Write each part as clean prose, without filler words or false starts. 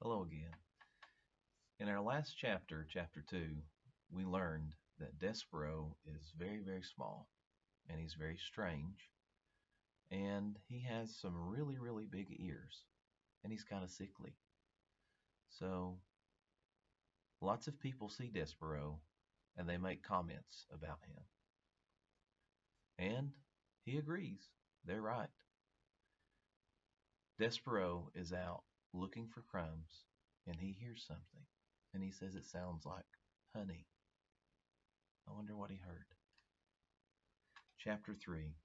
Hello again. In our last chapter, chapter 2, we learned that Despero is very, very small and he's very strange and he has some really, really big ears and he's kind of sickly. So, lots of people see Despero and they make comments about him. And he agrees. They're right. Despero is out looking for crumbs and he hears something and he says it sounds like honey. I wonder what he heard. Chapter 3,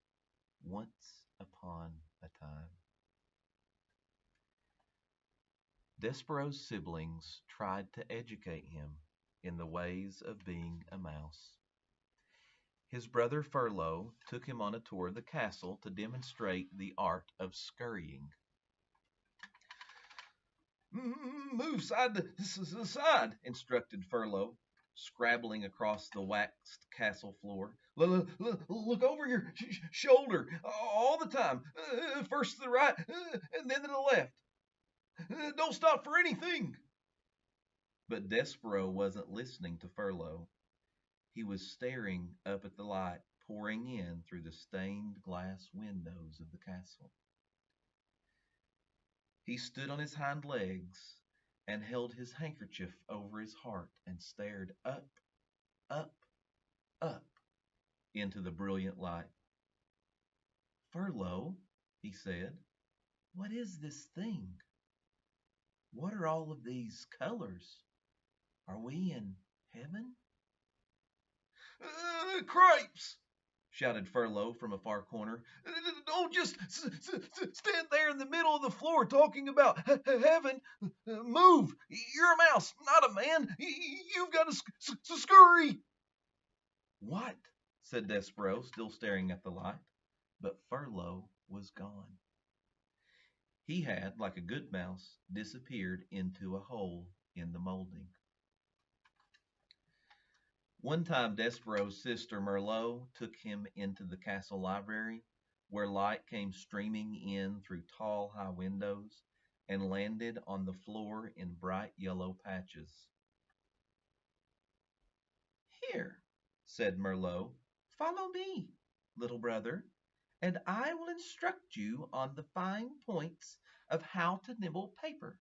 Once Upon a Time. Despero's siblings tried to educate him in the ways of being a mouse. His brother Furlough took him on a tour of the castle to demonstrate the art of scurrying. Move side to side, instructed Furlough, scrabbling across the waxed castle floor. Look over your shoulder all the time. First to the right, and then to the left. Don't stop for anything. But Despero wasn't listening to Furlough. He was staring up at the light pouring in through the stained glass windows of the castle. He stood on his hind legs and held his handkerchief over his heart and stared up, up, up into the brilliant light. Furlough, he said, what is this thing? What are all of these colors? Are we in heaven? Cripes! Shouted Furlough from a far corner. Don't just stand there in the middle of the floor talking about heaven. Move! You're a mouse, not a man. You've got to scurry. What? Said Despero, still staring at the light. But Furlough was gone. He had, like a good mouse, disappeared into a hole in the molding. One time Despero's sister Merlot took him into the castle library, where light came streaming in through tall high windows and landed on the floor in bright yellow patches. Here, said Merlot, follow me, little brother, and I will instruct you on the fine points of how to nibble paper.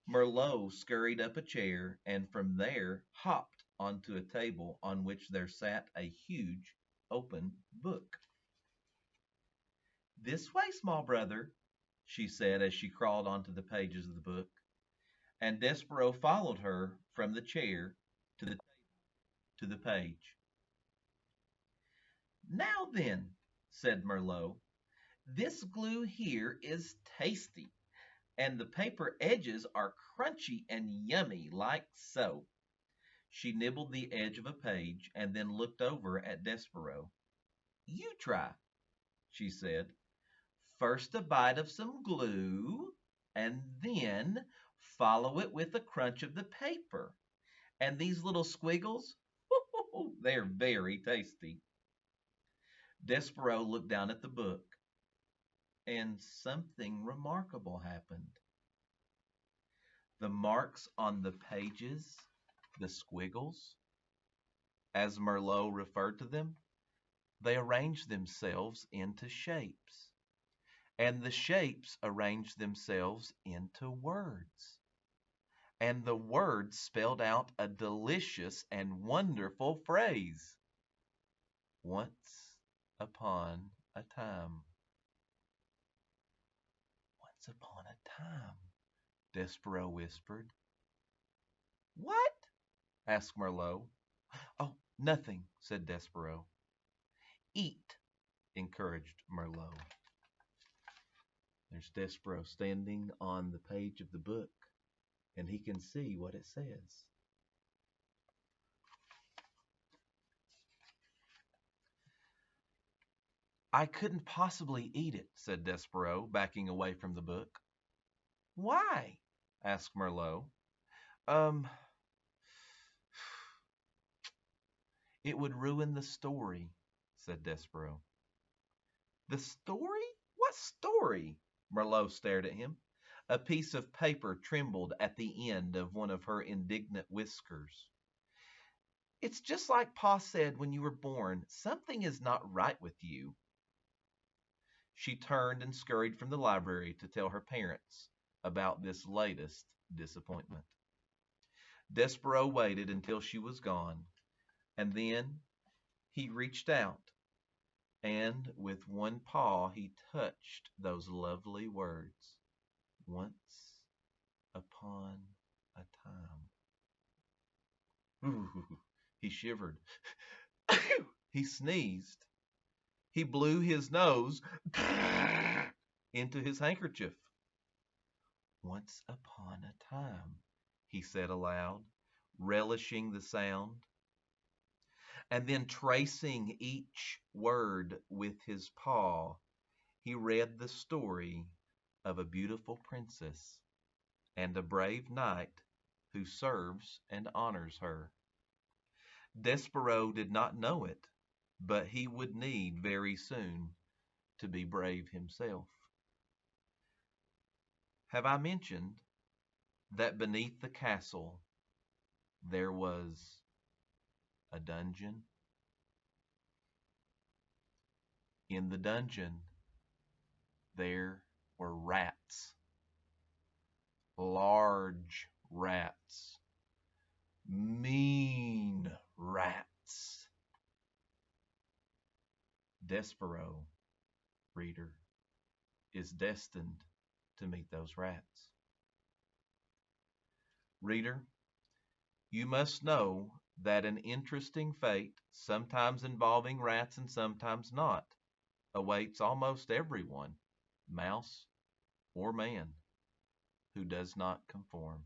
Merlot scurried up a chair and from there hopped onto a table on which there sat a huge open book. This way, small brother, she said as she crawled onto the pages of the book, and Despero followed her from the chair to the table to the page. Now then, said Merlot, this glue here is tasty, and the paper edges are crunchy and yummy like so. She nibbled the edge of a page and then looked over at Despero. You try, she said. First a bite of some glue, and then follow it with a crunch of the paper. And these little squiggles, they're very tasty. Despero looked down at the book, and something remarkable happened. The marks on the pages, the squiggles, as Merlot referred to them, they arranged themselves into shapes. And the shapes arranged themselves into words. And the words spelled out a delicious and wonderful phrase. Once upon a time. Once upon a time, Despero whispered. What? Asked Merlot. Oh, nothing, said Despero. Eat, encouraged Merlot. There's Despero standing on the page of the book, and he can see what it says. I couldn't possibly eat it, said Despero, backing away from the book. Why? Asked Merlot. It would ruin the story, said Despero. The story? What story? Merlot stared at him. A piece of paper trembled at the end of one of her indignant whiskers. It's just like Pa said when you were born. Something is not right with you. She turned and scurried from the library to tell her parents about this latest disappointment. Despero waited until she was gone, and then he reached out, and with one paw he touched those lovely words, once upon a time. Ooh, he shivered. He sneezed. He blew his nose into his handkerchief. Once upon a time, he said aloud, relishing the sound, and then tracing each word with his paw, he read the story of a beautiful princess and a brave knight who serves and honors her. Despero did not know it, but he would need very soon to be brave himself. Have I mentioned that beneath the castle there was a dungeon? In the dungeon there were rats, large rats, mean rats. Despero, reader, is destined to meet those rats. Reader, you must know that an interesting fate, sometimes involving rats and sometimes not, awaits almost everyone, mouse or man, who does not conform.